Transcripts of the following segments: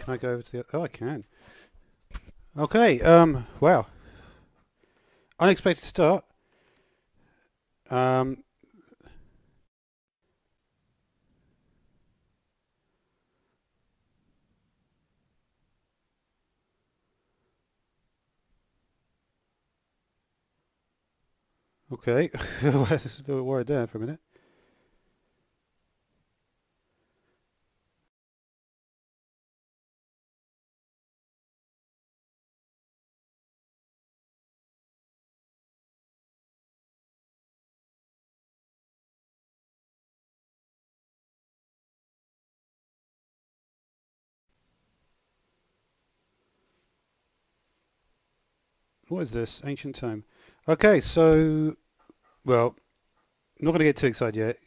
Can I go over to the... Oh, I can. Okay, wow. Unexpected start. Um, okay. I was a little worried there for a minute. What is this? Ancient tome. Okay, so... Well, I'm not going to get too excited yet.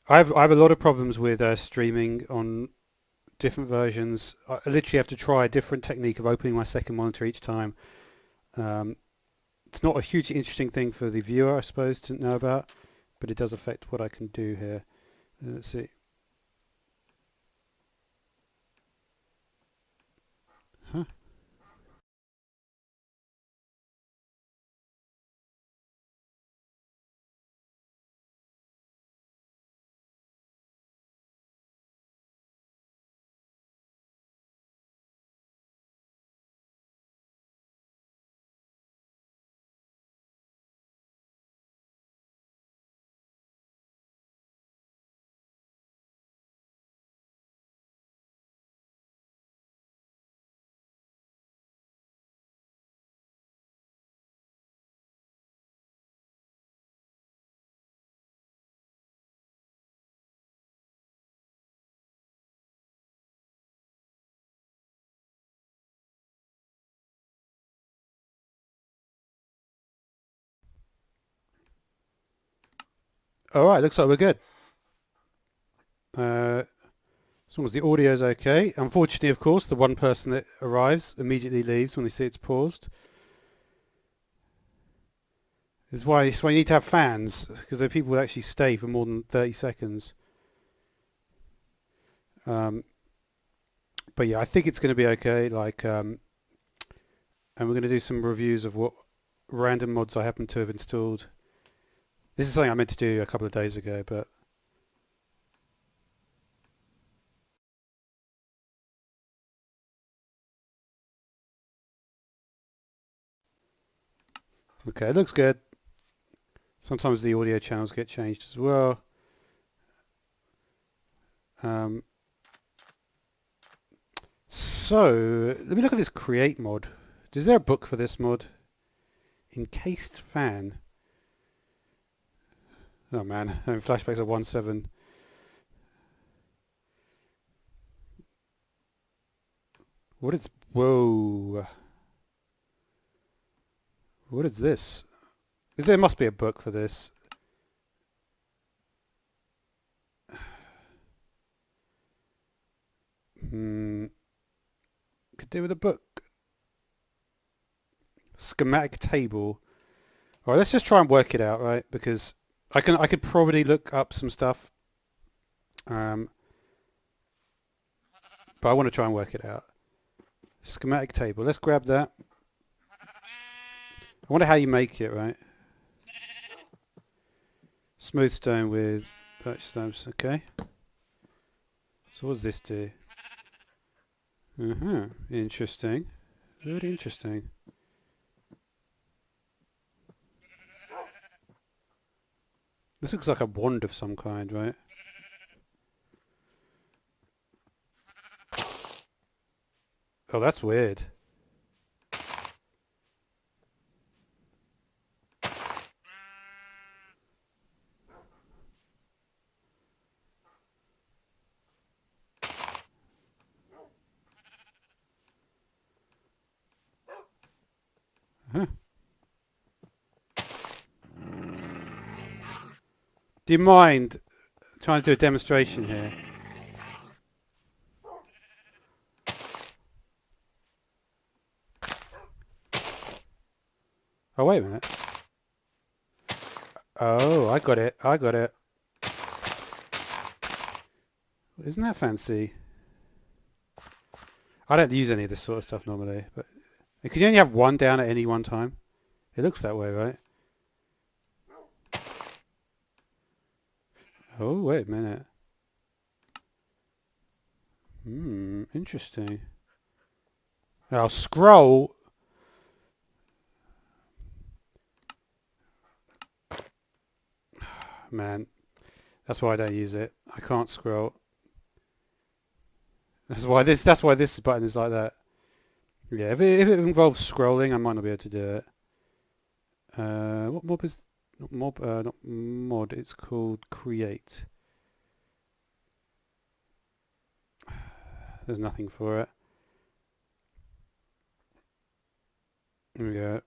I have a lot of problems with streaming on different versions. I literally have to try a different technique of opening my second monitor each time. Um, it's not a hugely interesting thing for the viewer, I suppose, to know about, but it does affect what I can do here. Let's see. Huh? All right, looks like we're good. As long as the audio is okay. Unfortunately, of course, the one person that arrives immediately leaves when they see it's paused. It's why you need to have fans, because there are people who actually stay for more than 30 seconds. Um, but yeah, I think it's going to be okay. And we're going to do some reviews of what random mods I happen to have installed. This is something I meant to do a couple of days ago, but okay, it looks good. Sometimes the audio channels get changed as well. Um, so let me look at this create mod. Is there a book for this mod? Encased fan. Oh man, and flashbacks are 1.7. What is... Whoa. What is this? There must be a book for this. Could do with a book. Schematic table. Alright, let's just try and work it out, right? Because I could probably look up some stuff. But I want to try and work it out. Schematic table. Let's grab that. I wonder how you make it, right? Smooth stone with birch stumps. Okay. So what does this do? Interesting. Very interesting. This looks like a wand of some kind, right? Oh, that's weird. Huh. Do you mind trying to do a demonstration here? Oh, wait a minute. Oh, I got it. I got it. Isn't that fancy? I don't use any of this sort of stuff normally, but can you only have one down at any one time? It looks that way, right? Oh, wait a minute. Interesting. Now scroll. Man, that's why I don't use it. I can't scroll. That's why this button is like that. Yeah, if it involves scrolling, I might not be able to do it. What mob is not mod? It's called create. There's nothing for it. There we go.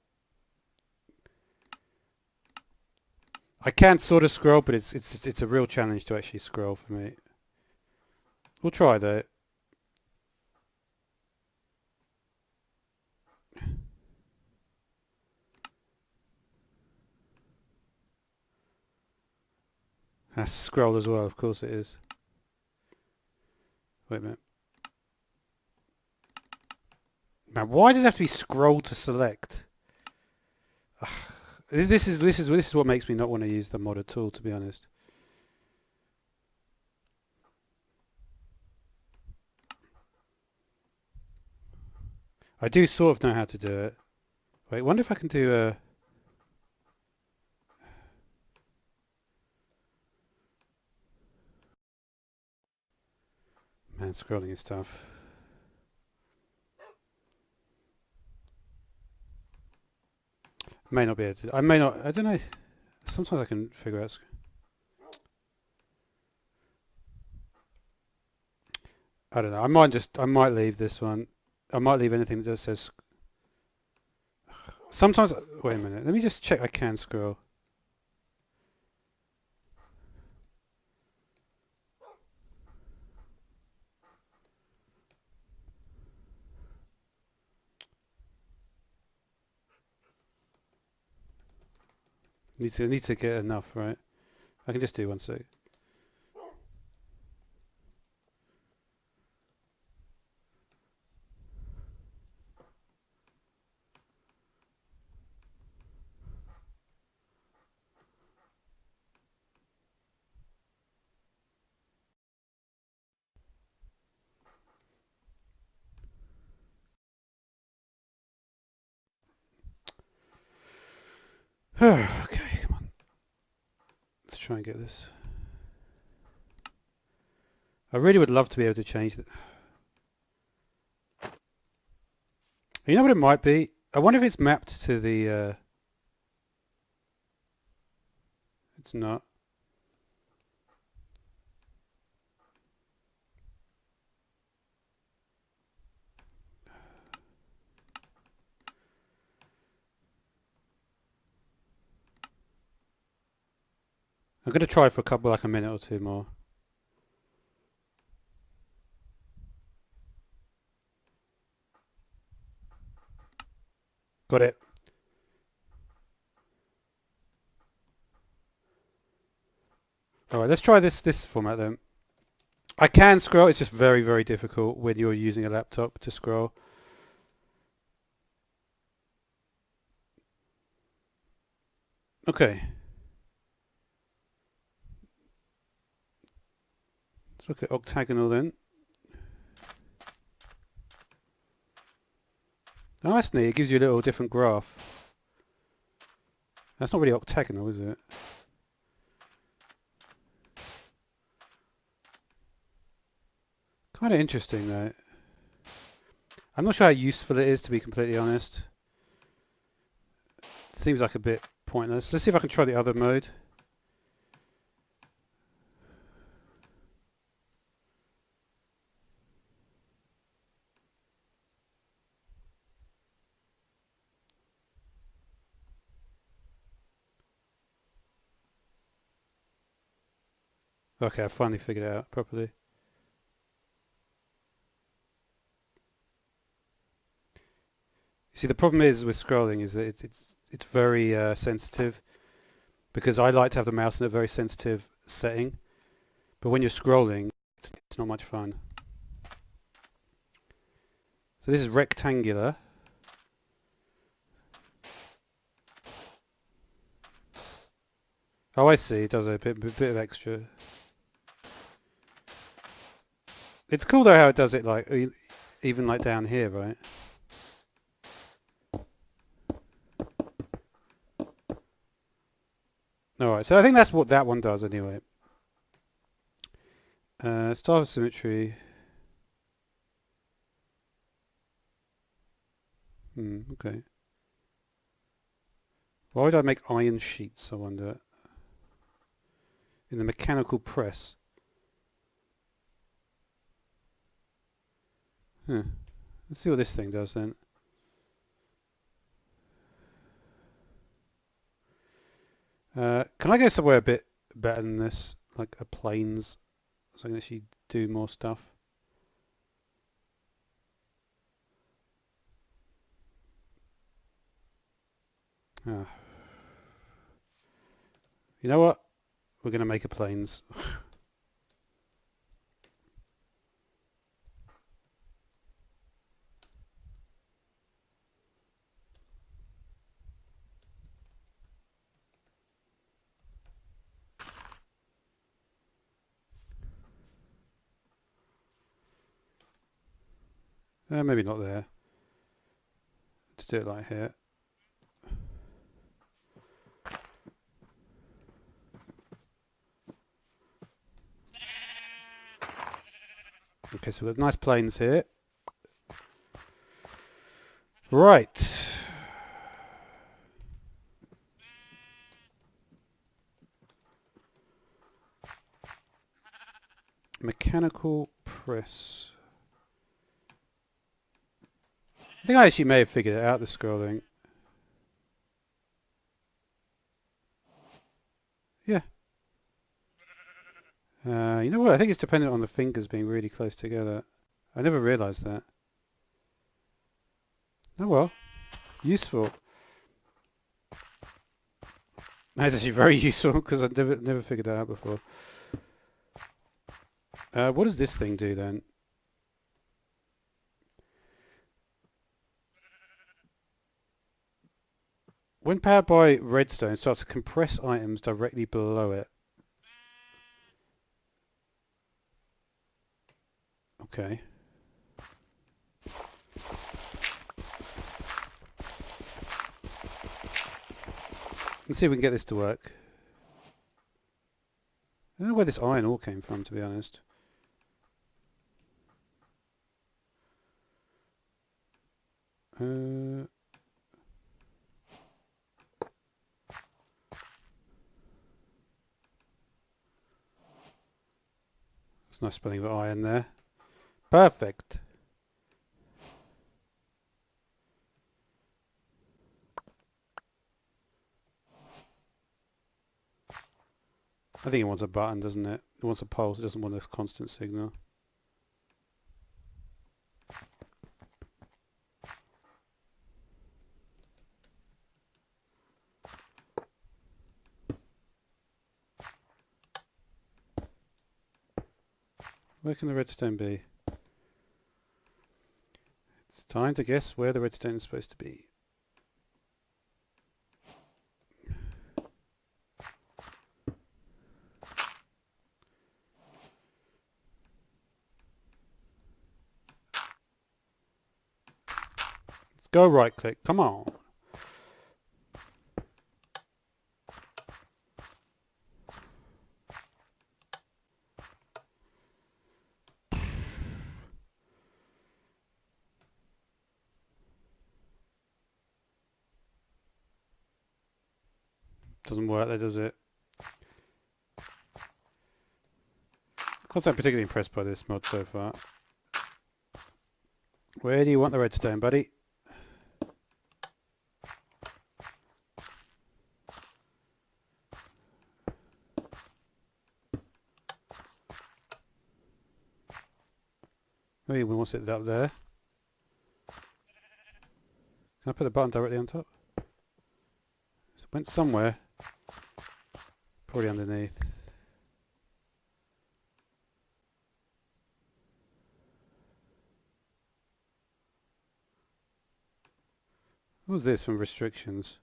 I can sort of scroll, but it's a real challenge to actually scroll for me. We'll try though. That's scroll as well, of course it is. Wait a minute. Now, why does it have to be scroll to select? This is what makes me not want to use the mod at all, to be honest. I do sort of know how to do it. Wait, wonder if I can do man, scrolling is tough. May not be able to. I may not. I don't know. Sometimes I can figure out. I don't know. I might leave this one. I might leave anything that just says. Sometimes. Wait a minute. Let me just check. I can scroll. Need to get enough, right? I can just do one sec. Okay, come on. Let's try and get this. I really would love to be able to change it. You know what it might be? I wonder if it's mapped to the... It's not. I'm going to try for like a minute or two more. Got it. Alright, let's try this format then. I can scroll, it's just very, very difficult when you're using a laptop to scroll. Okay. Let's look at octagonal then. Oh, that's neat. It gives you a little different graph. That's not really octagonal, is it? Kind of interesting, though. I'm not sure how useful it is, to be completely honest. It seems like a bit pointless. Let's see if I can try the other mode. Okay, I finally figured it out properly. You see, the problem is with scrolling is that it's very sensitive, because I like to have the mouse in a very sensitive setting, but when you're scrolling, it's not much fun. So this is rectangular. Oh, I see. It does a bit of extra. It's cool though how it does it, like even like down here, right? All right. So I think that's what that one does anyway. Star of symmetry. Okay. Why would I make iron sheets, I wonder? In the mechanical press. Huh. Let's see what this thing does then. Can I go somewhere a bit better than this? Like a planes, so I can actually do more stuff. Ah. You know what? We're going to make a planes. Maybe not there. To do it like here. Okay, so we've got nice planes here. Right. Mechanical press. I think I actually may have figured it out, the scrolling. Yeah. You know what? I think it's dependent on the fingers being really close together. I never realised that. Oh well. Useful. That's actually very useful because I've never figured that out before. What does this thing do then? When powered by redstone, it starts to compress items directly below it. Okay. Let's see if we can get this to work. I don't know where this iron ore came from, to be honest. It's nice spelling of iron there. Perfect. I think it wants a button, doesn't it? It wants a pulse. It doesn't want a constant signal. Where can the redstone be? It's time to guess where the redstone is supposed to be. Let's go right click. Come on. Doesn't work there, does it? I'm not particularly impressed by this mod so far. Where do you want the redstone, buddy? Maybe we want it up there. Can I put the button directly on top? It went somewhere. Probably underneath. What was this from restrictions?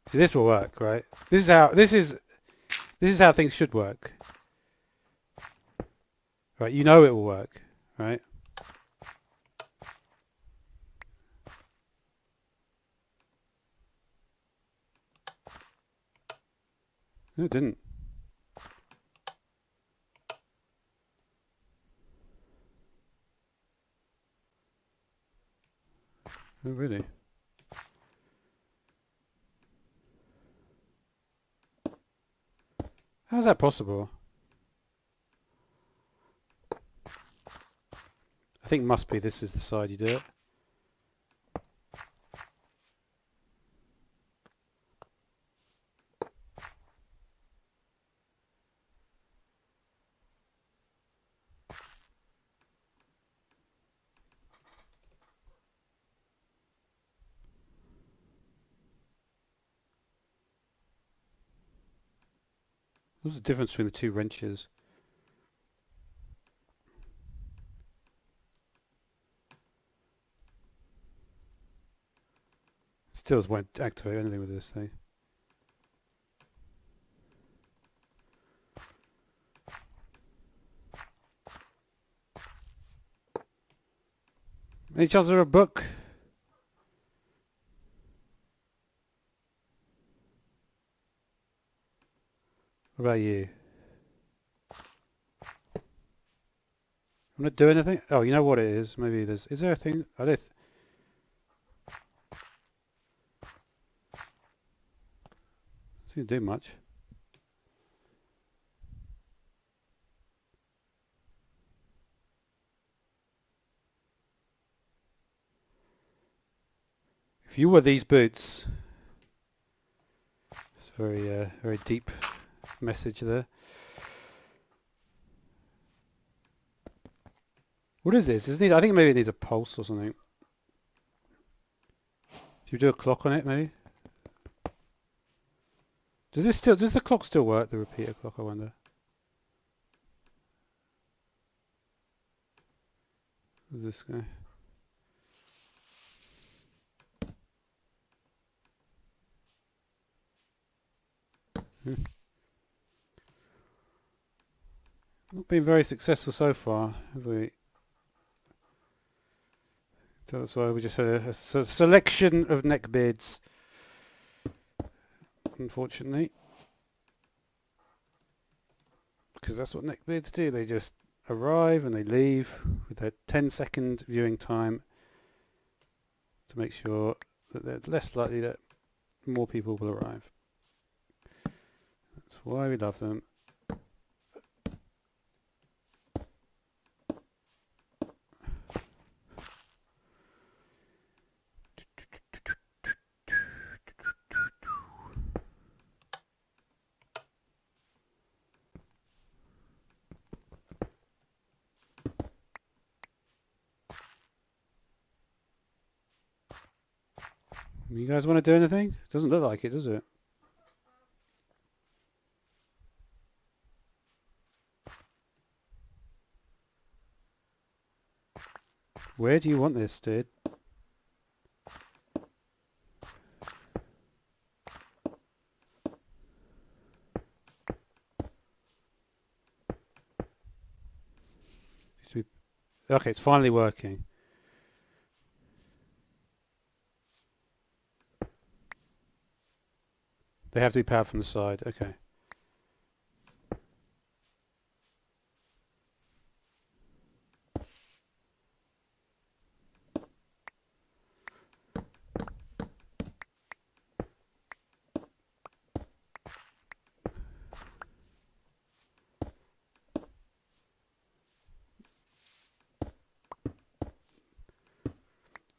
See, this will work, right? This is how things should work. Right, you know it will work, right? No, it didn't. Oh, really? How's that possible? I think must be this is the side you do it. What's the difference between the two wrenches? Still won't activate anything with this thing. Any chance of a book? What about you? I'm not doing anything? Oh, you know what it is? Maybe there's... Is there a thing? I don't... Doesn't do much. If you were these boots... It's a very deep message there. What is this? I think maybe it needs a pulse or something. Should we do a clock on it, maybe? Does the clock still work, the repeater clock, I wonder? Who's this guy? Not been very successful so far, have we? So that's why we just had a selection of neckbeards, unfortunately. Because that's what neckbeards do, they just arrive and they leave with their 10-second viewing time to make sure that they're less likely that more people will arrive. That's why we love them. You guys want to do anything? Doesn't look like it, does it? Where do you want this, dude? Okay, it's finally working. They have to be powered from the side. Okay.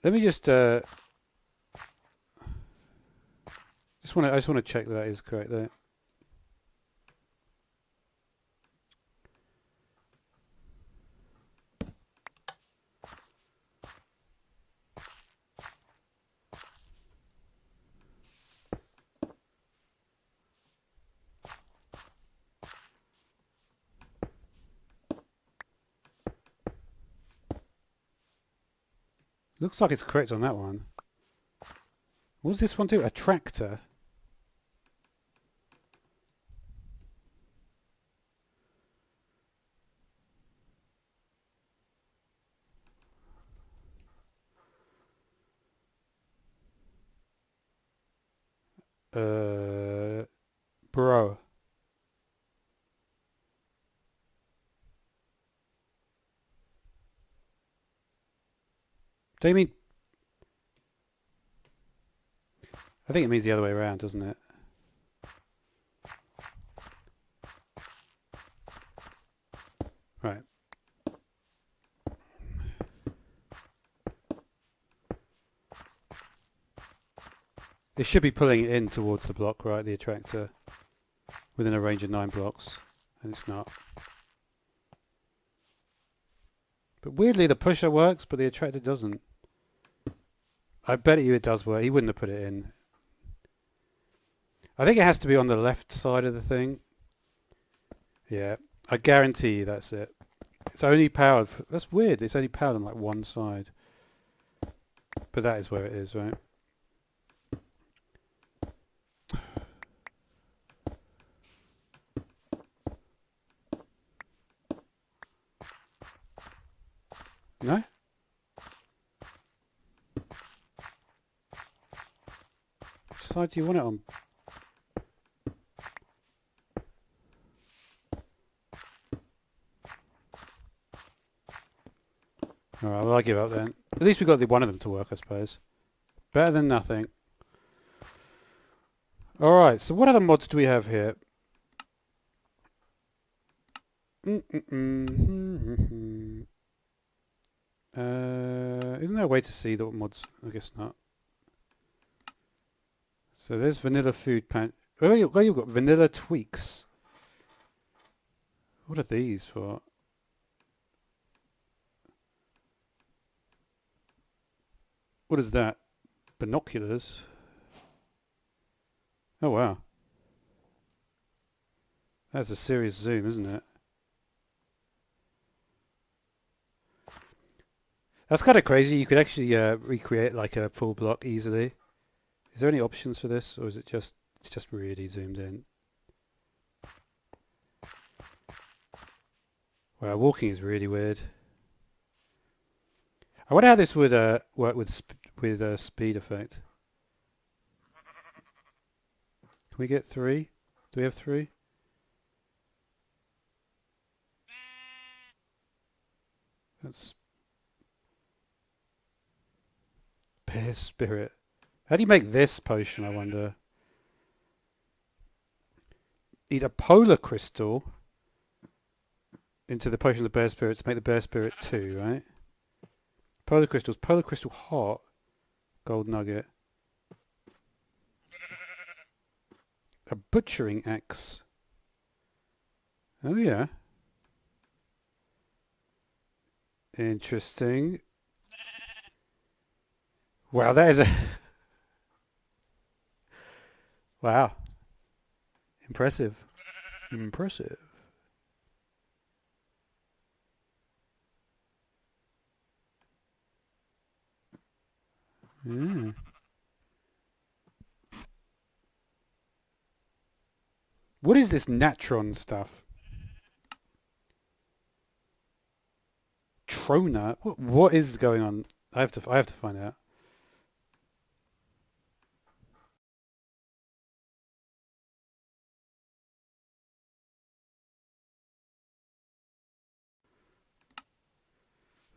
Let me just I just want to check that is correct there. Looks like it's correct on that one. What does this one do? A tractor? Bro. Do you mean... I think it means the other way around, doesn't it? Right. It should be pulling it in towards the block, right? The attractor. Within a range of 9 blocks. And it's not. But weirdly the pusher works, but the attractor doesn't. I bet you it does work. He wouldn't have put it in. I think it has to be on the left side of the thing. Yeah. I guarantee you that's it. It's only powered... that's weird. It's only powered on like one side. But that is where it is, right? No? Which side do you want it on? Alright, well I give up then. At least we got one of them to work, I suppose. Better than nothing. Alright, so what other mods do we have here? Isn't there a way to see the mods? I guess not. So there's vanilla food pan. Oh, you've got vanilla tweaks. What are these for? What is that? Binoculars? Oh wow. That's a serious zoom, isn't it? That's kind of crazy. You could actually recreate like a full block easily. Is there any options for this, or is it just it's just really zoomed in? Wow, walking is really weird. I wonder how this would work with speed effect. Can we get 3? Do we have 3? That's Bear Spirit. How do you make this potion, I wonder? Eat a polar crystal into the potion of the Bear Spirit to make the Bear Spirit 2, right? Polar crystals. Polar crystal heart. Gold nugget. A butchering axe. Oh yeah. Interesting. Wow, that is a... wow. Impressive. Impressive. Yeah. What is this natron stuff? Trona? What is going on? I have to find out.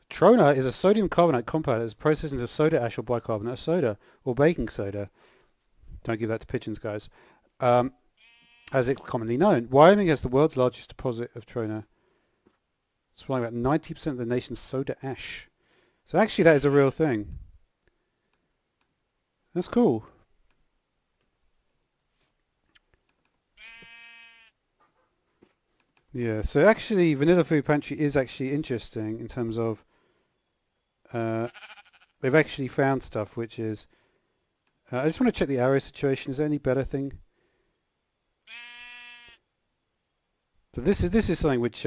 Trona is a sodium carbonate compound that is processed into soda ash or bicarbonate of soda or baking soda. Don't give that to pigeons, guys. As it's commonly known, Wyoming has the world's largest deposit of trona, supplying about 90% of the nation's soda ash. So actually that is a real thing. That's cool. Yeah, so actually Vanilla Food Pantry is actually interesting in terms of they've actually found stuff which is... I just want to check the arrow situation. Is there any better thing? So this is something which...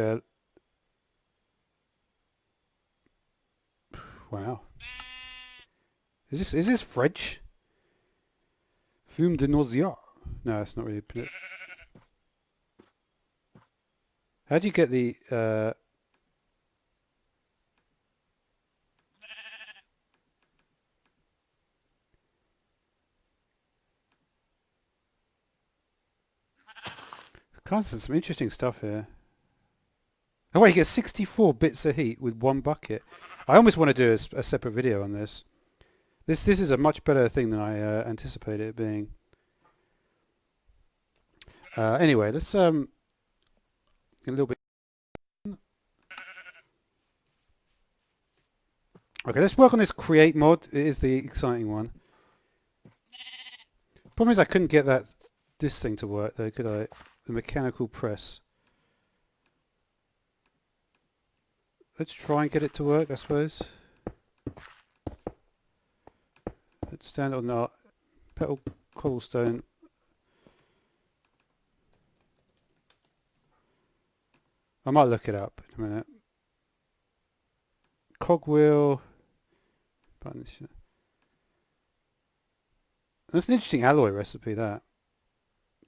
wow. Is this French? Fume de nausea. No, it's not really. How do you get the? There's some interesting stuff here. Oh wait, you get 64 bits of heat with one bucket. I almost want to do a separate video on this. This is a much better thing than I anticipated it being. Anyway, let's a little bit. Okay, let's work on this create mod. It is the exciting one. Problem is I couldn't get this thing to work though, could I? The mechanical press. Let's try and get it to work, I suppose. Let's stand on our petal cobblestone. I might look it up in a minute. Cogwheel. That's an interesting alloy recipe, that.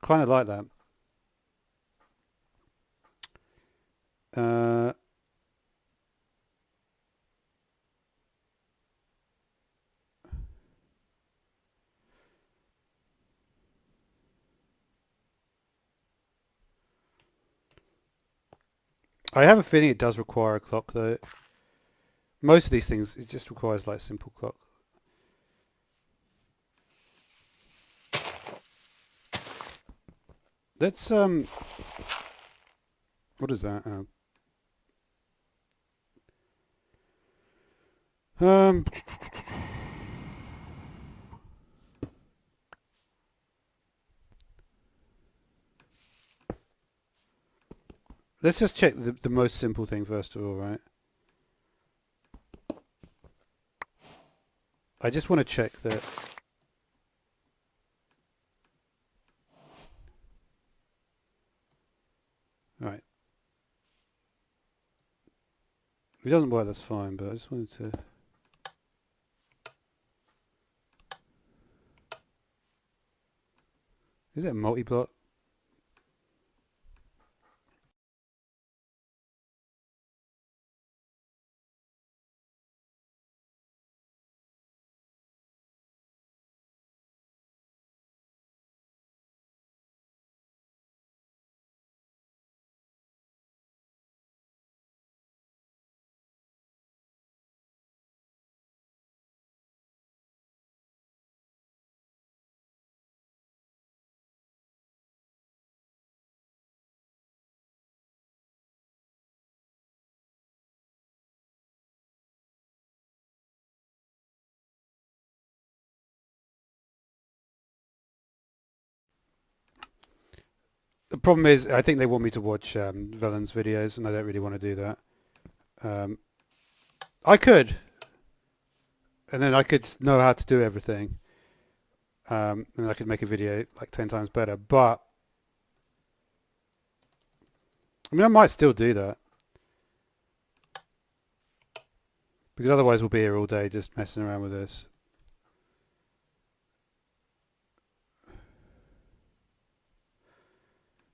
Kind of like that. I have a feeling it does require a clock though. Most of these things, it just requires like simple clock. Let's what is that? Let's just check the most simple thing first of all, right? I just want to check that. Right. If it doesn't work, that's fine, but I just wanted to... Is it a multi-block? The problem is, I think they want me to watch Velen's videos, and I don't really want to do that. I could, and then I could know how to do everything, and I could make a video like 10 times better. But I mean, I might still do that because otherwise we'll be here all day just messing around with this.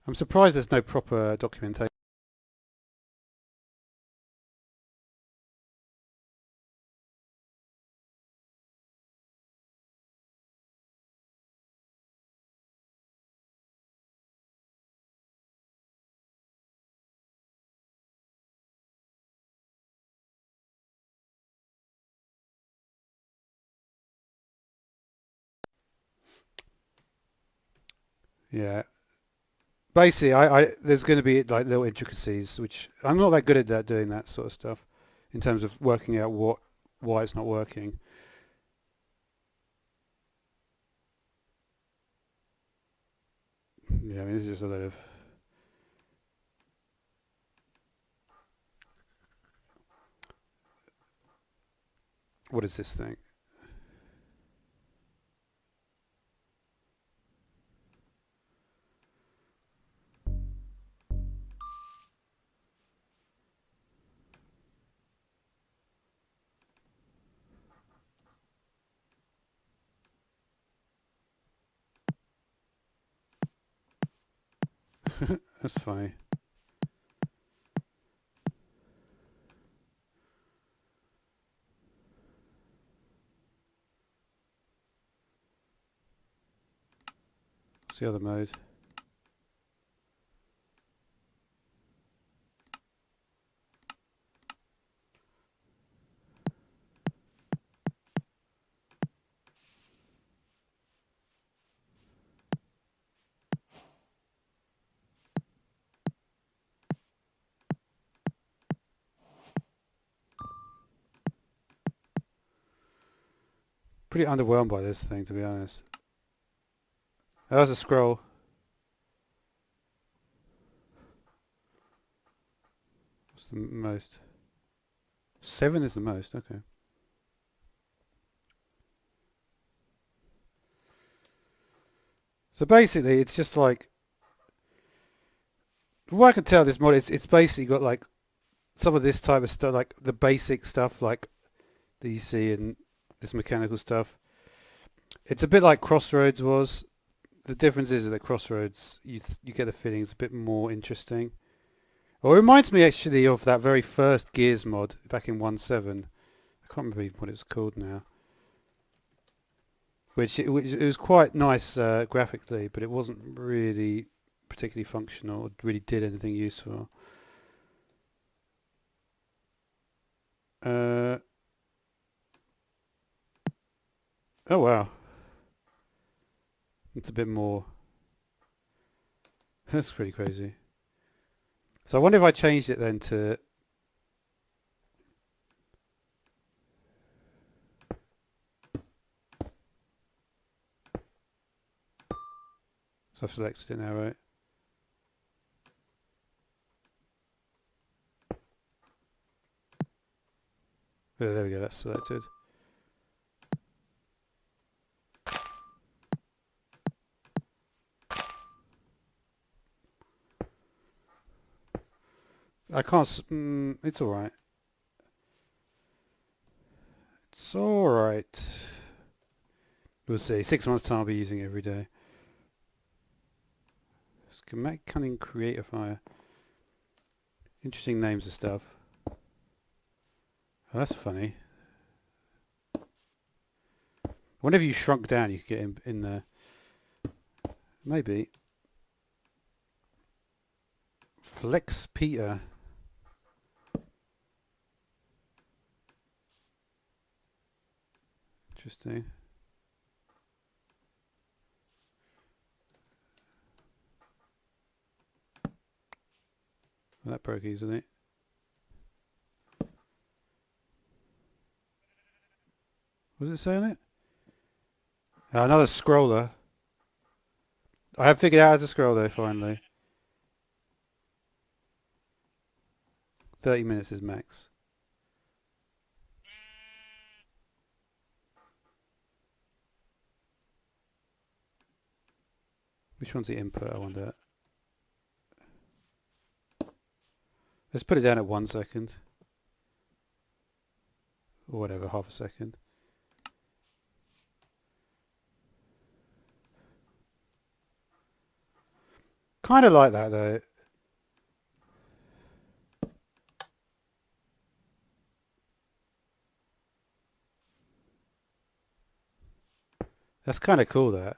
I'm surprised there's no proper documentation. Yeah. Basically, there's going to be like little intricacies, which I'm not that good at doing that sort of stuff, in terms of working out why it's not working. Yeah, I mean, this is a lot of... What is this thing? That's funny. What's the other mode? Pretty underwhelmed by this thing, to be honest. That was a scroll. What's the most? 7 is the most, okay. So basically, it's just like, from what I can tell, this mod, it's basically got like some of this type of stuff, like the basic stuff, like that you see in this mechanical stuff. It's a bit like Crossroads was. The difference is that Crossroads, you get the feeling it's a bit more interesting. Well, it reminds me actually of that very first Gears mod back in 1.7. I can't remember even what it's called now. Which it was quite nice graphically, but it wasn't really particularly functional or really did anything useful. Oh wow, it's a bit more. That's pretty crazy. So I wonder if I changed it then to. So I've selected it now, right? Oh, there we go, that's selected. I can't. It's alright. It's alright. We'll see. 6 months time I'll be using it every day. Schematic Cunning Creator Fire. Interesting names of stuff. Oh, that's funny. Whenever you shrunk down, you could get in there. Maybe. Flex Peter. Interesting. Well, that broke easily. What does it say on it? Another scroller. I have figured out how to scroll though, finally. 30 minutes is max. Which one's the input, I wonder? Let's put it down at 1 second. Or whatever, half a second. Kind of like that though. That's kind of cool, that.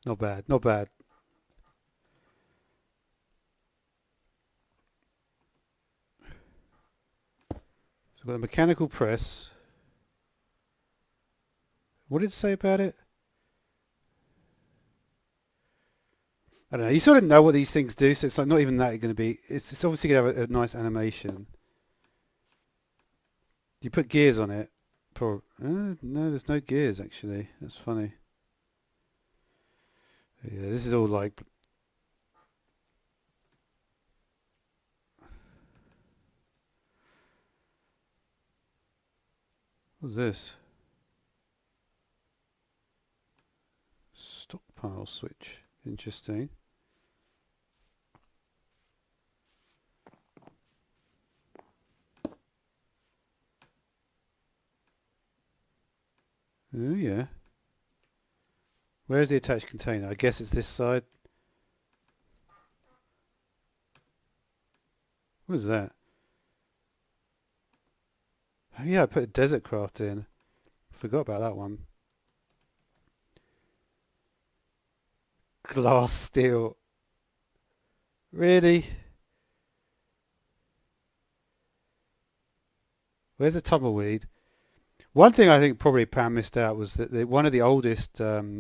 Not bad, not bad. So we've got a mechanical press. What did it say about it? I don't know. You sort of know what these things do, so it's like not even that going to be. It's obviously going to have a nice animation. You put gears on it. No, there's no gears actually. That's funny. Yeah, this is all like. What's this? Stockpile switch. Interesting. Oh yeah. Where's the attached container? I guess it's this side. What is that? Oh yeah, I put a desert craft in. Forgot about that one. Glass steel. Really? Where's the tumbleweed? One thing I think probably Pam missed out was that one of the oldest. There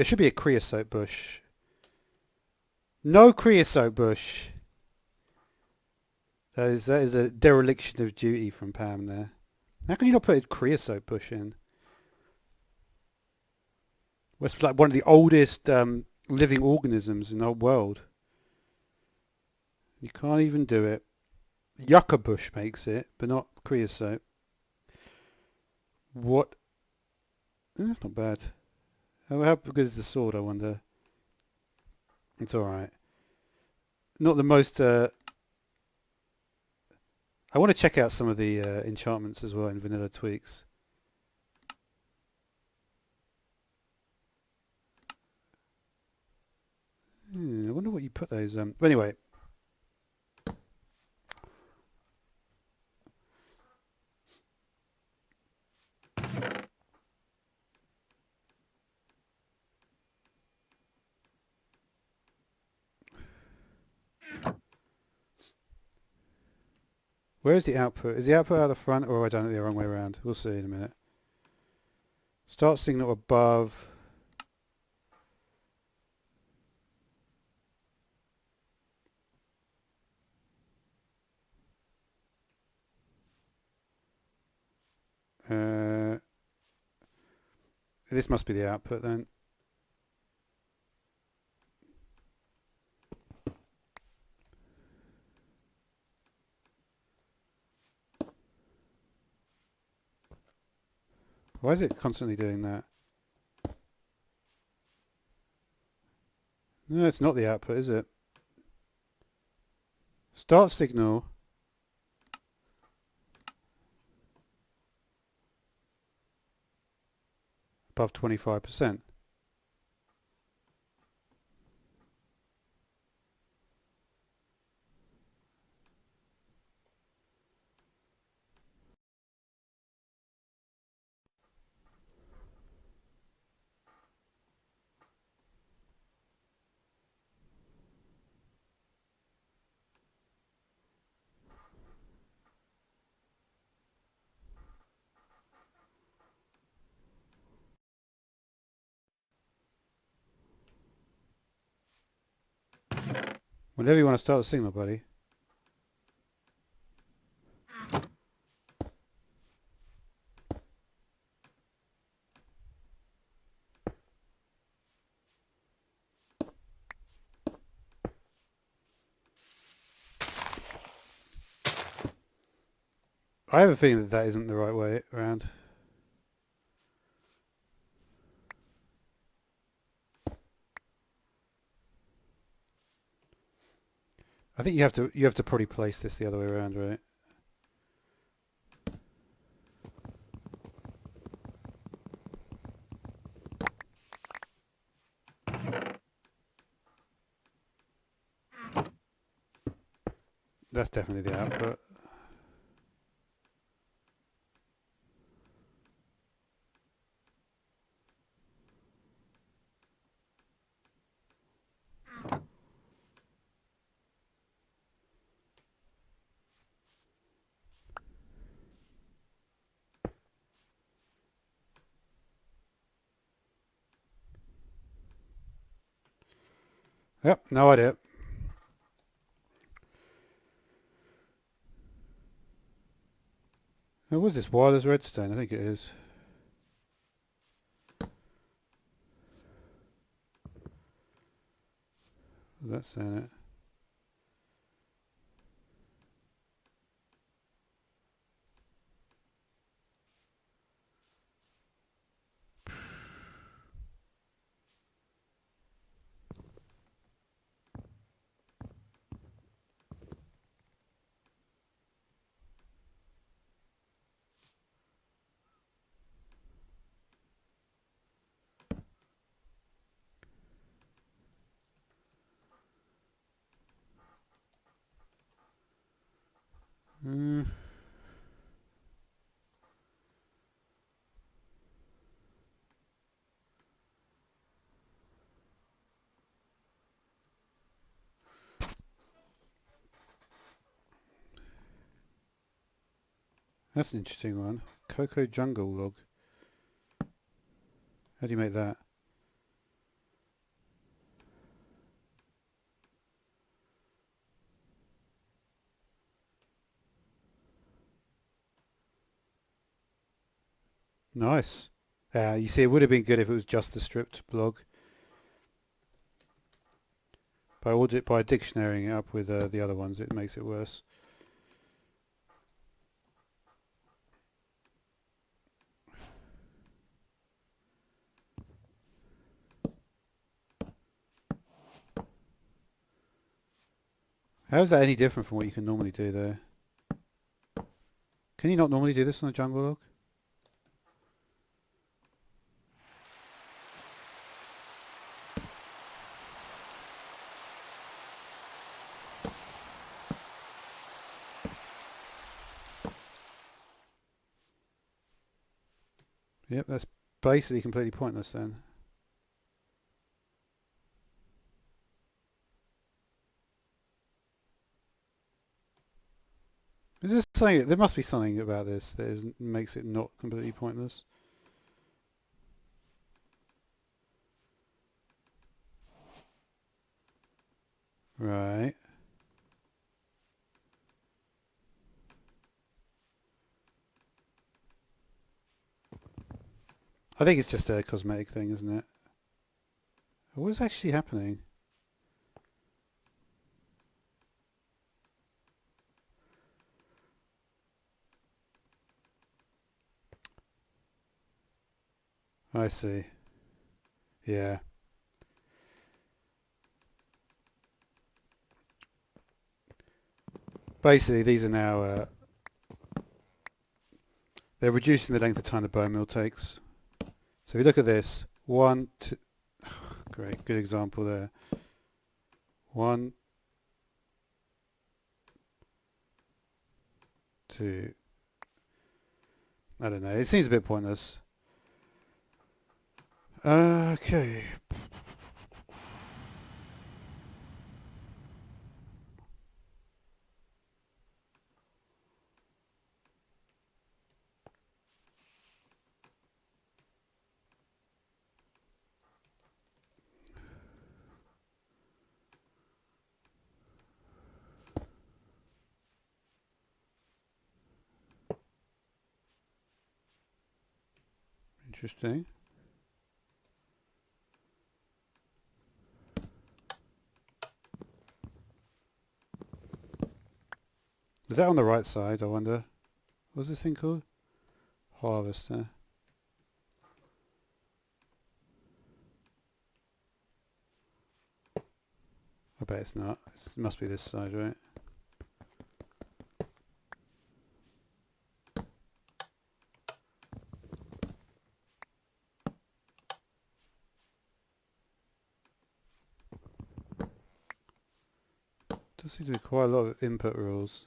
should be a creosote bush. No creosote bush. That is a dereliction of duty from Pam there. How can you not put a creosote bush in? Well, it's like one of the oldest living organisms in the whole world. You can't even do it. Yucca bush makes it, but not creosote. What? That's not bad. How good is the sword, I wonder? It's alright. Not the most... I want to check out some of the enchantments as well in Vanilla Tweaks. I wonder what you put those... But anyway. Where's the output? Is the output out the front or have I done it the wrong way around? We'll see in a minute. Start signal above. This must be the output then. Why is it constantly doing that? No, it's not the output, is it? Start signal. Above 25%. Whenever you want to start the signal, buddy. I have a feeling that that isn't the right way around. I think you have to probably place this the other way around, right? That's definitely the output. Yep, no idea. Oh, what is this? Wireless redstone? I think it is. What's that saying it? Mm. That's an interesting one. Cocoa jungle log. How do you make that? Nice. You see, it would have been good if it was just the stripped blog. By dictionarying it up with the other ones, it makes it worse. How is that any different from what you can normally do there? Can you not normally do this on a jungle log? Yep, that's basically completely pointless then. Is this something? There must be something about this that makes it not completely pointless. Right. I think it's just a cosmetic thing, isn't it? What's actually happening? I see. Yeah. Basically, these are now... they're reducing the length of time the bone meal takes. So if you look at this, one, two... Great, good example there. One, two... I don't know, it seems a bit pointless. Okay. Interesting. Is that on the right side, I wonder? What's this thing called? Harvester. I bet it's not. It must be this side, right? Does seem to be quite a lot of input rules.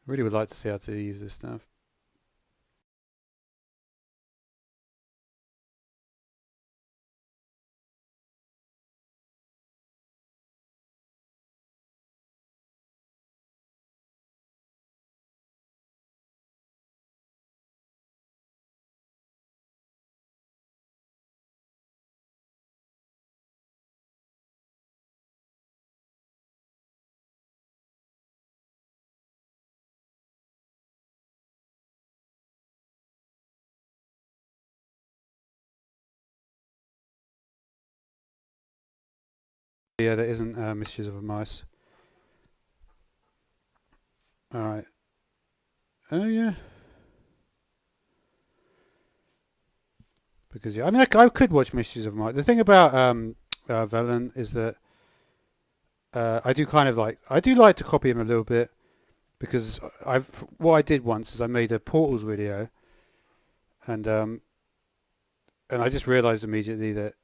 I really would like to see how to use this stuff. Yeah, there isn't misuse of mice. Alright. Oh yeah. Because yeah, I mean, I could watch misuse of mice. The thing about Velen is that I do like to copy him a little bit, because what I did once is I made a Portals video, and I just realised immediately that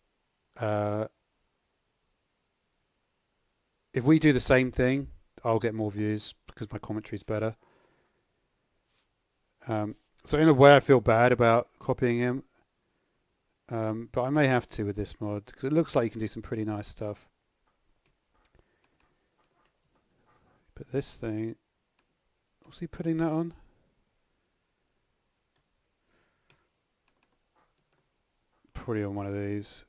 if we do the same thing, I'll get more views because my commentary is better. So in a way, I feel bad about copying him, but I may have to with this mod because it looks like you can do some pretty nice stuff. But this thing, what's he putting that on? Probably on one of these.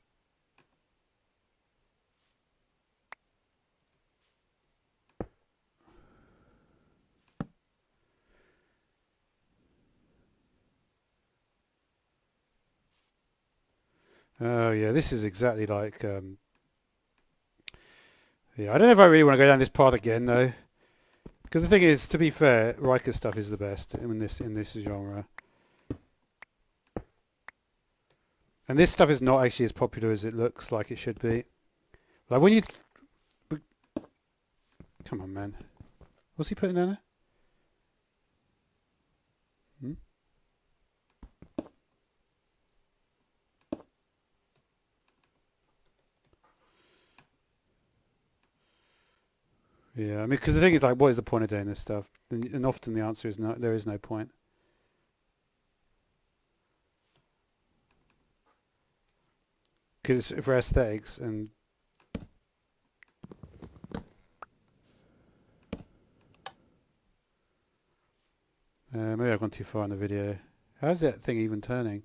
Oh yeah, this is exactly like. Yeah, I don't know if I really want to go down this path again though, because the thing is, to be fair, Riker stuff is the best in this genre, and this stuff is not actually as popular as it looks like it should be. Like when you, come on, man, what's he putting down there? Hmm? Yeah, I mean, because the thing is, like, what is the point of doing this stuff? And often the answer is no. There is no point. Because for aesthetics and maybe I've gone too far in the video. How's that thing even turning?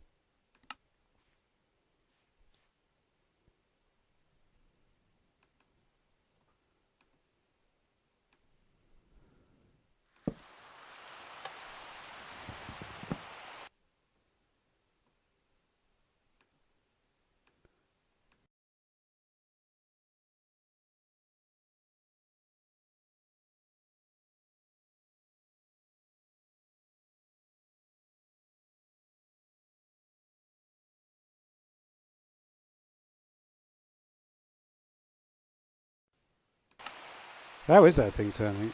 How is that thing turning?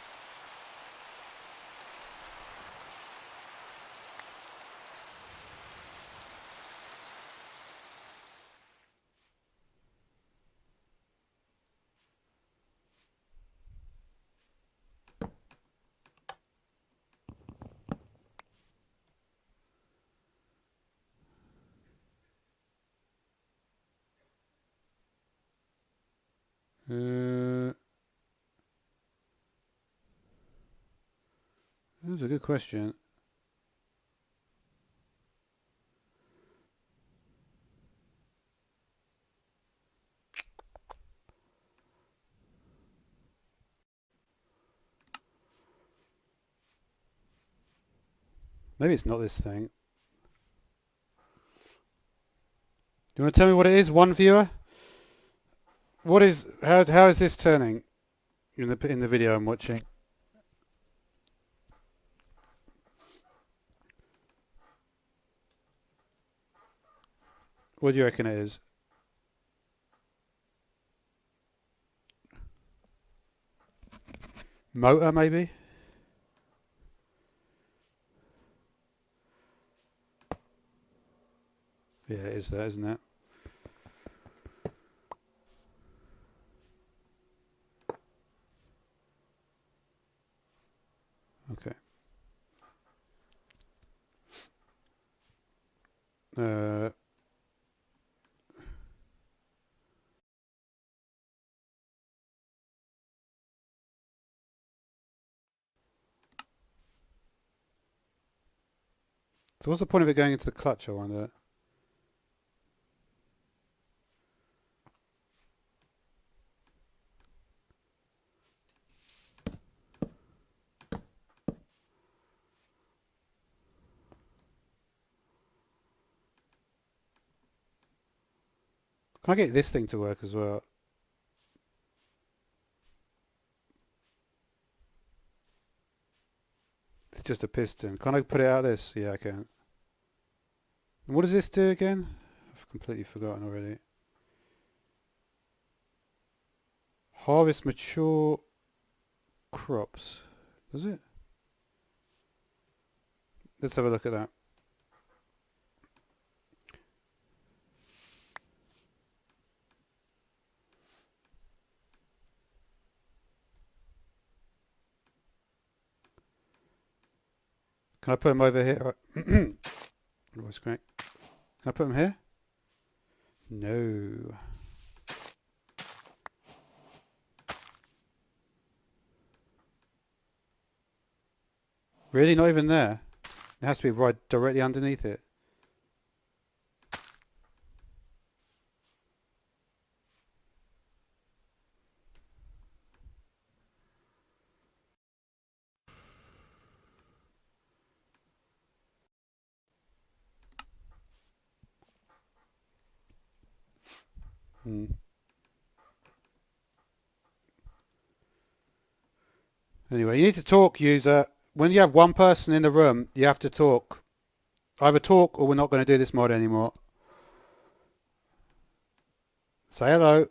That's a good question. Maybe it's not this thing. You want to tell me what it is, one viewer? What is how is this turning in the video I'm watching? What do you reckon it is? Motor maybe? Yeah, it is that, isn't it? Okay. So what's the point of it going into the clutch, I wonder? Can I get this thing to work as well? It's just a piston. Can I put it out of this? Yeah, I can. And what does this do again? I've completely forgotten already. Harvest mature crops. Does it? Let's have a look at that. Can I put him over here? Voice crack. Can I put him here? No. Really? Not even there? It has to be right directly underneath it. Hmm. Anyway, you need to talk, user. When you have one person in the room, you have to talk. Either talk or we're not going to do this mod anymore. Say hello.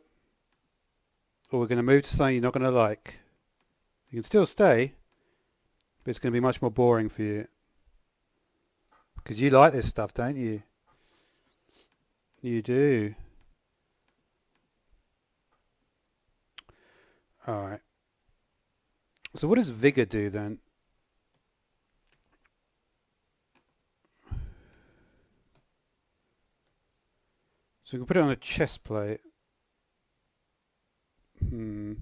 Or we're going to move to something you're not going to like. You can still stay, but it's going to be much more boring for you. Because you like this stuff, don't you? You do. Alright. So what does Vigor do then? So we can put it on a chest plate. Hmm.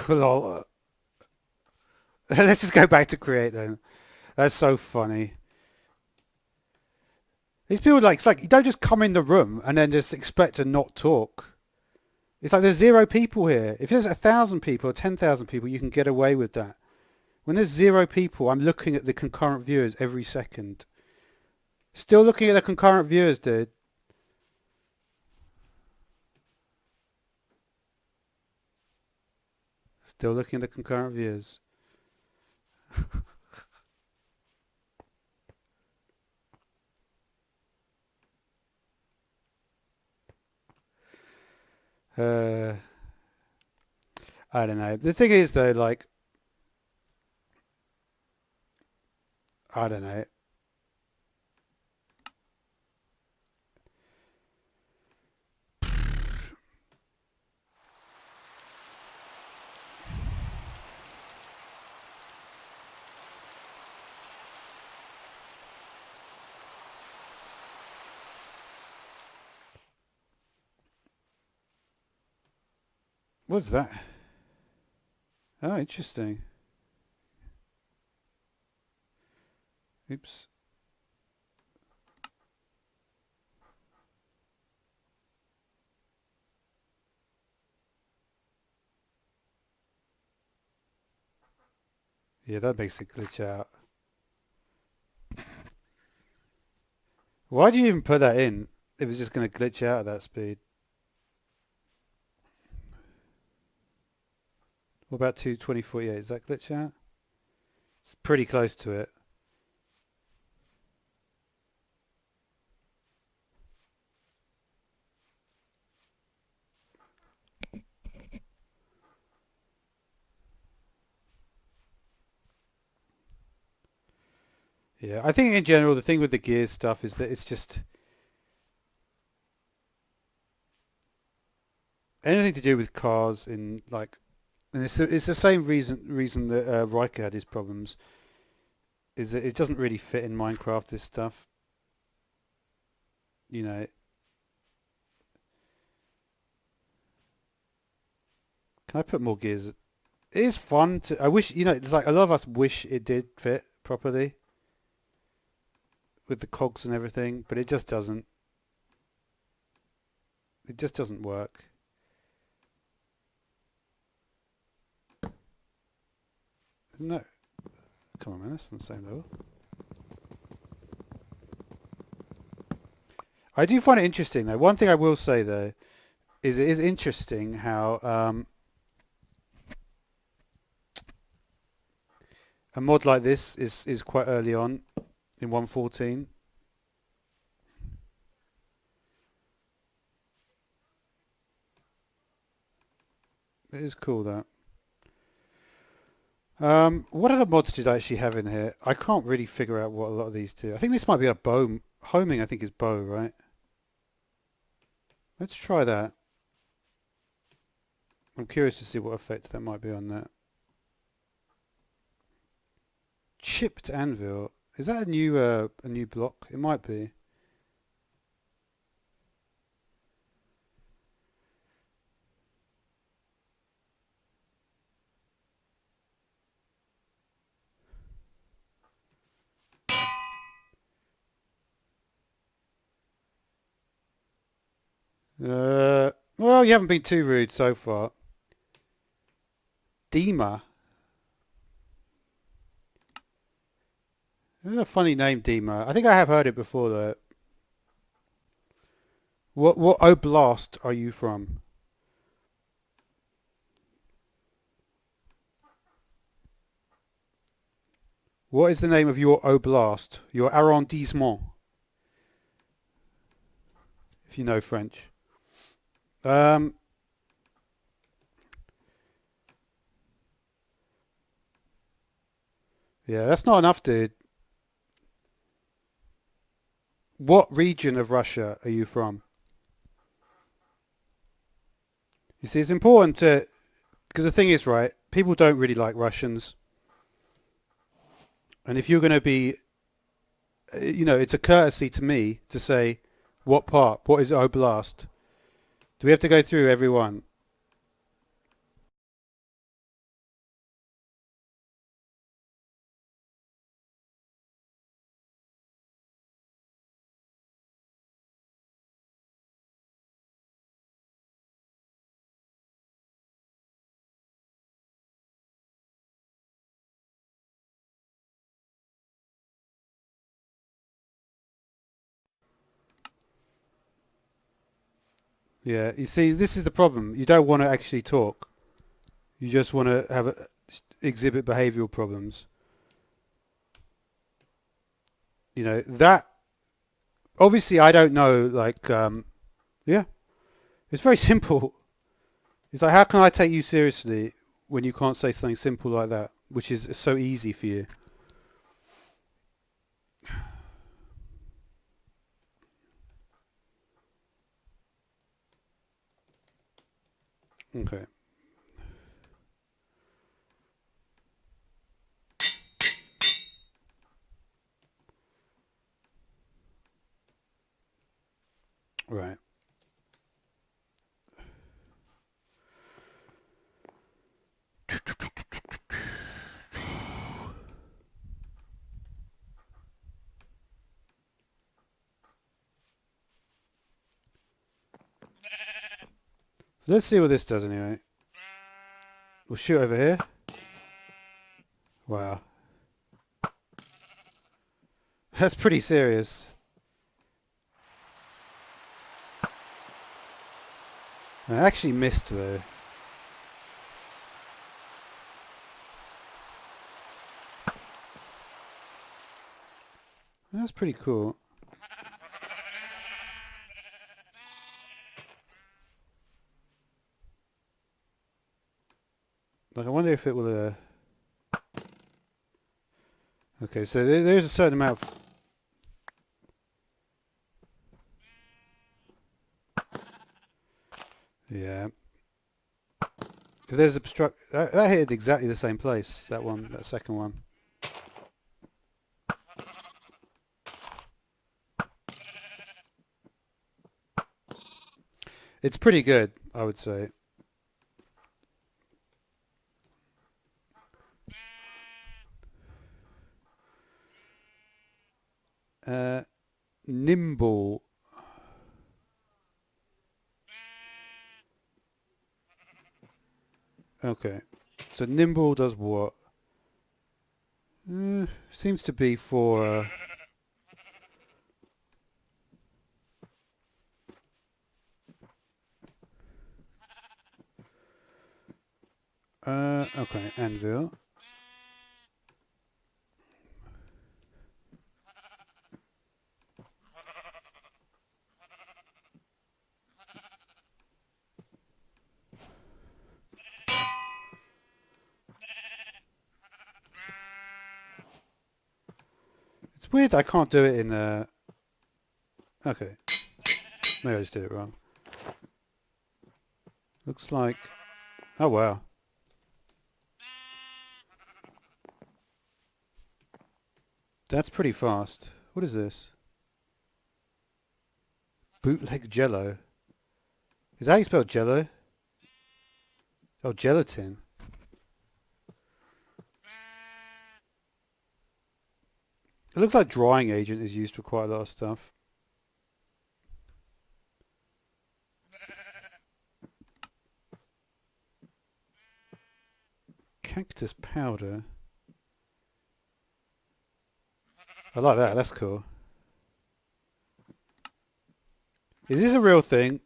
Lol. Let's just go back to create then. That's so funny. These people it's like you don't just come in the room and then just expect to not talk. It's like there's 0 people here. If there's 1,000 people or 10,000 people, you can get away with that. When there's 0 people, I'm looking at the concurrent viewers every second. Still looking at the concurrent viewers, dude. Still looking at the concurrent viewers. Uh, I don't know. The thing is though, like, I don't know. What's that? Oh, interesting. Oops. Yeah, that makes it glitch out. Why do you even put that in? It was just going to glitch out at that speed. What about 22048? Does that glitch out? It's pretty close to it. Yeah, I think in general the thing with the gears stuff is that it's just anything to do with cars in like, and it's the same reason that Riker had his problems. Is that it doesn't really fit in Minecraft. This stuff, you know. Can I put more gears? It is fun to. I wish it's like a lot of us wish it did fit properly with the cogs and everything, but it just doesn't. It just doesn't work. No, come on, man, that's on the same level. I do find it interesting though. One thing I will say though is it is interesting how a mod like this is quite early on in 1.14. It is cool that. What other mods did I actually have in here? I can't really figure out what a lot of these do. I think this might be a bow. Homing, I think, is bow, right? Let's try that. I'm curious to see what effect that might be on that. Chipped anvil. Is that a new block? It might be. Well, you haven't been too rude so far. Dima. That's a funny name, Dima. I think I have heard it before though. What oblast are you from? What is the name of your oblast? Your arrondissement, if you know French. Um, yeah, that's not enough, dude. What region of Russia are you from? You see, it's important to, because the thing is, right, people don't really like Russians. And if you're going to be, it's a courtesy to me to say, what part? What is oblast? Do we have to go through every one? Yeah, you see, this is the problem. You don't want to actually talk. You just want to exhibit behavioural problems. That, obviously I don't know, like, yeah, it's very simple. It's like, how can I take you seriously when you can't say something simple like that, which is so easy for you? Okay. Right. So let's see what this does anyway. We'll shoot over here. Wow. That's pretty serious. I actually missed though. That's pretty cool. Like, I wonder if it will. Okay, so there's a certain amount of. Yeah. If there's that hit exactly the same place. That one, that second one. It's pretty good, I would say. Nimble. Okay. So nimble does what? Seems to be for. Okay, anvil. weird that I can't do it in... Okay. Maybe I just did it wrong. Looks like... Oh, wow. That's pretty fast. What is this? Bootleg Jello. Is that how you spell Jello? Oh, gelatin. It looks like drying agent is used for quite a lot of stuff. Cactus powder. I like that. That's cool. Is this a real thing?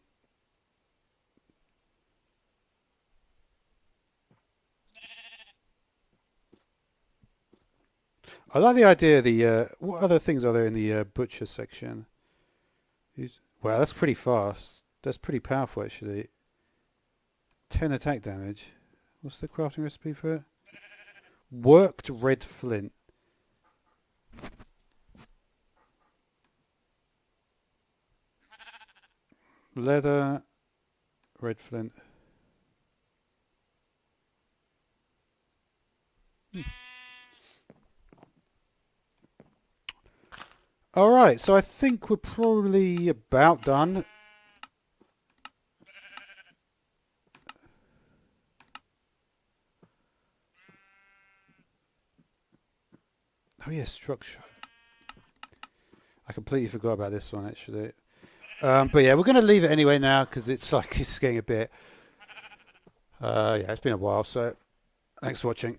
I like the idea of the... what other things are there in the butcher section? Wow, that's pretty fast. That's pretty powerful, actually. 10 attack damage. What's the crafting recipe for it? Worked red flint. Leather, red flint. Alright, so I think we're probably about done. Oh yeah, structure. I completely forgot about this one actually. But yeah, we're going to leave it anyway now because it's like it's getting a bit... yeah, it's been a while, so thanks for watching.